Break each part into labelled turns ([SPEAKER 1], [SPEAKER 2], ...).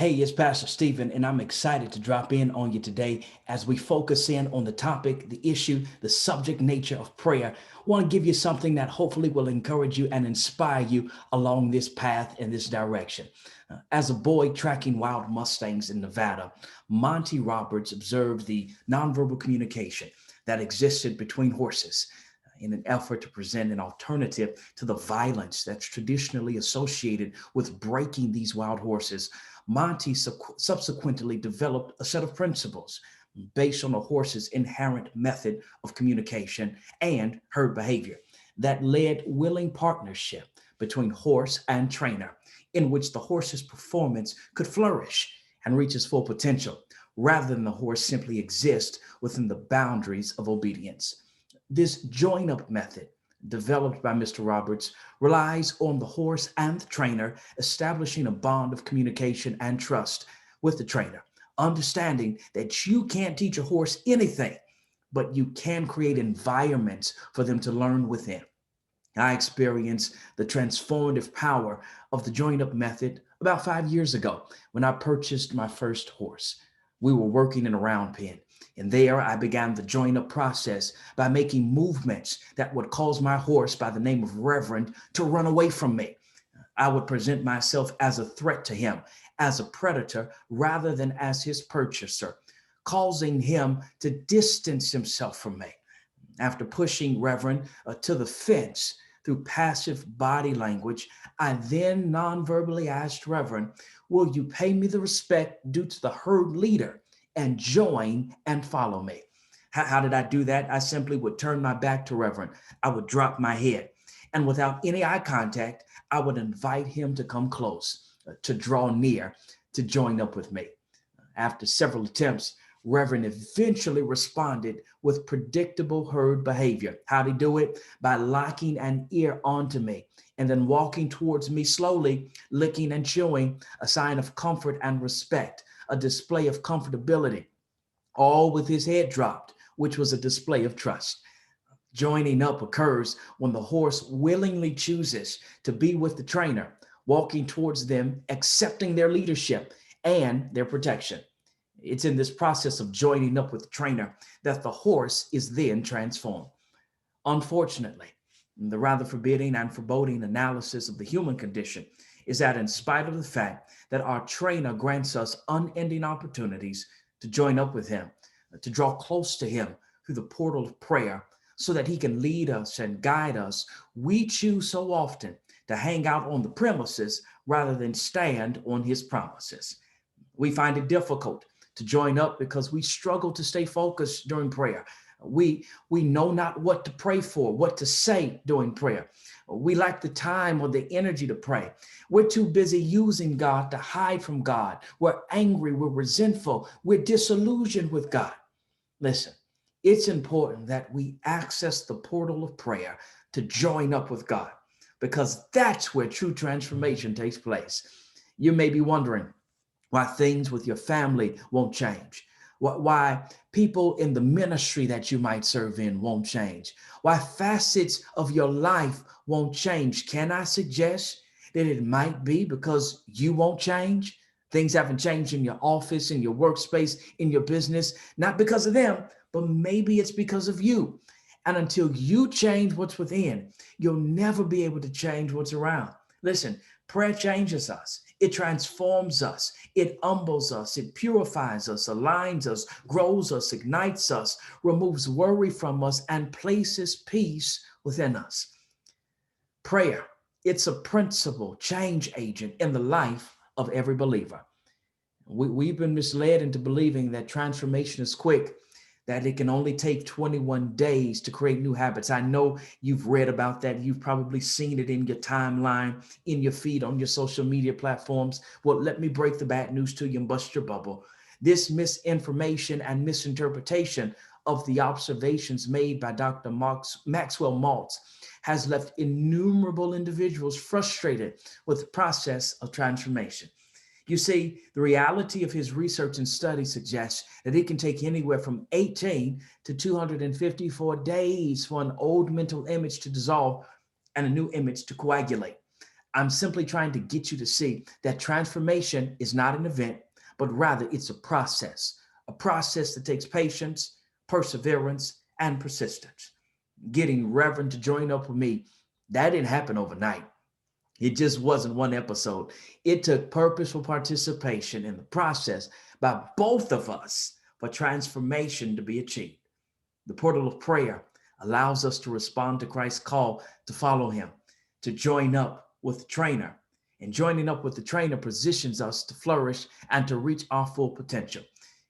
[SPEAKER 1] Hey, it's Pastor Stephen, and I'm excited to drop in on you today as we focus in on the topic, the issue, the subject nature of prayer. I want to give you something that hopefully will encourage you and inspire you along this path in this direction. As a boy tracking wild Mustangs in Nevada, Monty Roberts observed the nonverbal communication that existed between horses in an effort to present an alternative to the violence that's traditionally associated with breaking these wild horses. Monty subsequently developed a set of principles based on a horse's inherent method of communication and herd behavior that led willing partnership between horse and trainer, in which the horse's performance could flourish and reach its full potential, rather than the horse simply exist within the boundaries of obedience. This join up method, developed by Mr. Roberts, relies on the horse and the trainer establishing a bond of communication and trust with the trainer, understanding that you can't teach a horse anything, but you can create environments for them to learn within. I experienced the transformative power of the join up method about 5 years ago when I purchased my first horse. We were working in a round pen, and there I began the join up process by making movements that would cause my horse by the name of Reverend to run away from me. I would present myself as a threat to him, as a predator rather than as his purchaser, causing him to distance himself from me. After pushing Reverend to the fence through passive body language, I then non-verbally asked Reverend, will you pay me the respect due to the herd leader and join and follow me? How did I do that? I simply would turn my back to Reverend. I would drop my head. And without any eye contact, I would invite him to come close, to draw near, to join up with me. After several attempts, Reverend eventually responded with predictable herd behavior. How'd he do it? By locking an ear onto me and then walking towards me slowly, licking and chewing, a sign of comfort and respect, a display of comfortability, all with his head dropped, which was a display of trust. Joining up occurs when the horse willingly chooses to be with the trainer, walking towards them, accepting their leadership and their protection. It's in this process of joining up with the trainer that the horse is then transformed. Unfortunately, the rather forbidding and foreboding analysis of the human condition is that in spite of the fact that our trainer grants us unending opportunities to join up with him, to draw close to him through the portal of prayer so that he can lead us and guide us, we choose so often to hang out on the premises rather than stand on his promises. We find it difficult to join up because we struggle to stay focused during prayer. We know not what to pray for, what to say during prayer. We lack the time or the energy to pray. We're too busy using God to hide from God. We're angry, we're resentful, we're disillusioned with God. Listen, it's important that we access the portal of prayer to join up with God because that's where true transformation takes place. You may be wondering, why things with your family won't change, why people in the ministry that you might serve in won't change, why facets of your life won't change. Can I suggest that it might be because you won't change? Things haven't changed in your office, in your workspace, in your business, not because of them, but maybe it's because of you. And until you change what's within, you'll never be able to change what's around. Listen, prayer changes us. It transforms us. It humbles us. It purifies us, aligns us, grows us, ignites us, removes worry from us, and places peace within us. Prayer, it's a principal change agent in the life of every believer. We've been misled into believing that transformation is quick, that it can only take 21 days to create new habits. I know you've read about that. You've probably seen it in your timeline, in your feed, on your social media platforms. Well, let me break the bad news to you and bust your bubble. This misinformation and misinterpretation of the observations made by Dr. Maxwell Maltz has left innumerable individuals frustrated with the process of transformation. You see, the reality of his research and study suggests that it can take anywhere from 18 to 254 days for an old mental image to dissolve and a new image to coagulate. I'm simply trying to get you to see that transformation is not an event, but rather it's a process that takes patience, perseverance, and persistence. Getting Reverend to join up with me, that didn't happen overnight. It just wasn't one episode. It took purposeful participation in the process by both of us for transformation to be achieved. The portal of prayer allows us to respond to Christ's call to follow him, to join up with the trainer. And joining up with the trainer positions us to flourish and to reach our full potential.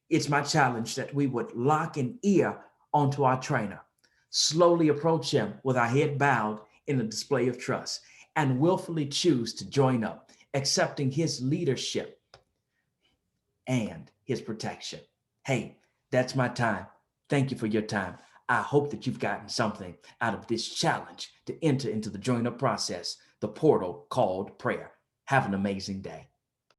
[SPEAKER 1] It's my challenge that we would lock an ear onto our trainer, slowly approach him with our head bowed in a display of trust, and willfully choose to join up, accepting his leadership and his protection. Hey, that's my time. Thank you for your time. I hope that you've gotten something out of this challenge to enter into the join up process, the portal called prayer. Have an amazing day.